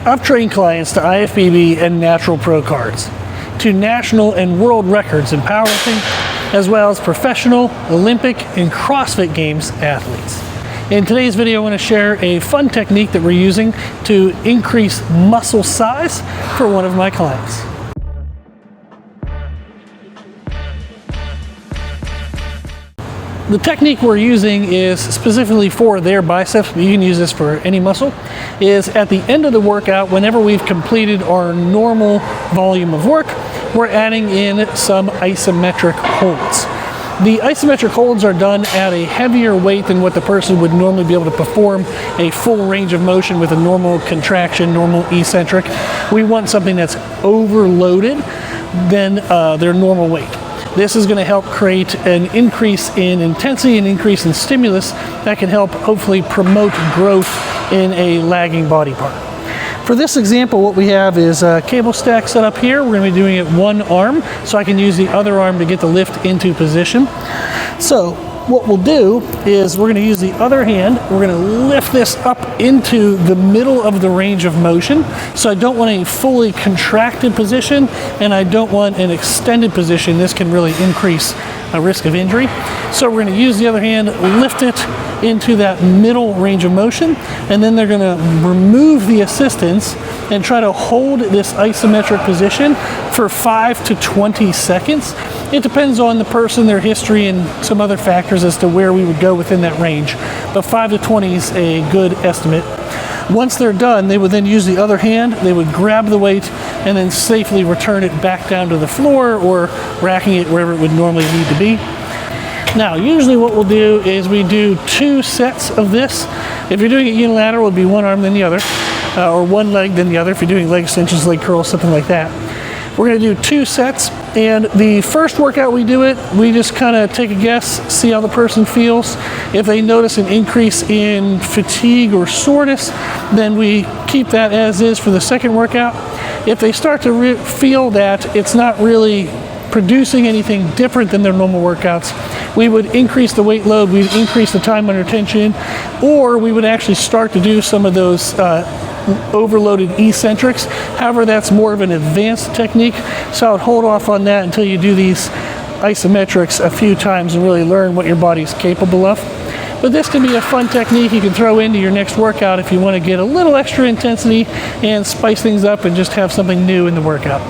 I've trained clients to IFBB and Natural Pro Cards, to national and world records in powerlifting, as well as professional, Olympic, and CrossFit Games athletes. In today's video, I want to share a fun technique that we're using to increase muscle size for one of my clients. The technique we're using is specifically for their biceps, but you can use this for any muscle, is at the end of the workout, whenever we've completed our normal volume of work, we're adding in some isometric holds. The isometric holds are done at a heavier weight than what the person would normally be able to perform a full range of motion with a normal contraction, normal eccentric. We want something that's overloaded than their normal weight. This is going to help create an increase in intensity, an increase in stimulus that can help hopefully promote growth in a lagging body part. For this example, what we have is a cable stack set up here. We're going to be doing it one arm, so I can use the other arm to get the lift into position. So what we'll do is we're going to use the other hand. We're going to lift this up into the middle of the range of motion. So I don't want a fully contracted position, and I don't want an extended position. This can really increase a risk of injury. So we're going to use the other hand, lift it into that middle range of motion, and then they're going to remove the assistance and try to hold this isometric position for 5 to 20 seconds. It depends on the person, their history, and some other factors as to where we would go within that range. But 5 to 20 is a good estimate. Once they're done, they would then use the other hand, they would grab the weight and then safely return it back down to the floor or racking it wherever it would normally need to be. Now, usually what we'll do is we do 2 sets of this. If you're doing it unilateral, it would be one arm then the other, or one leg then the other. If you're doing leg extensions, leg curls, something like that. We're going to do 2 sets, and the first workout we do it, we just kind of take a guess, see how the person feels. If they notice an increase in fatigue or soreness, then we keep that as is for the second workout. If they start to feel that it's not really producing anything different than their normal workouts, we would increase the weight load, we'd increase the time under tension, or we would actually start to do some of those overloaded eccentrics. However, that's more of an advanced technique, so I would hold off on that until you do these isometrics a few times and really learn what your body's capable of. But this can be a fun technique you can throw into your next workout if you want to get a little extra intensity and spice things up and just have something new in the workout.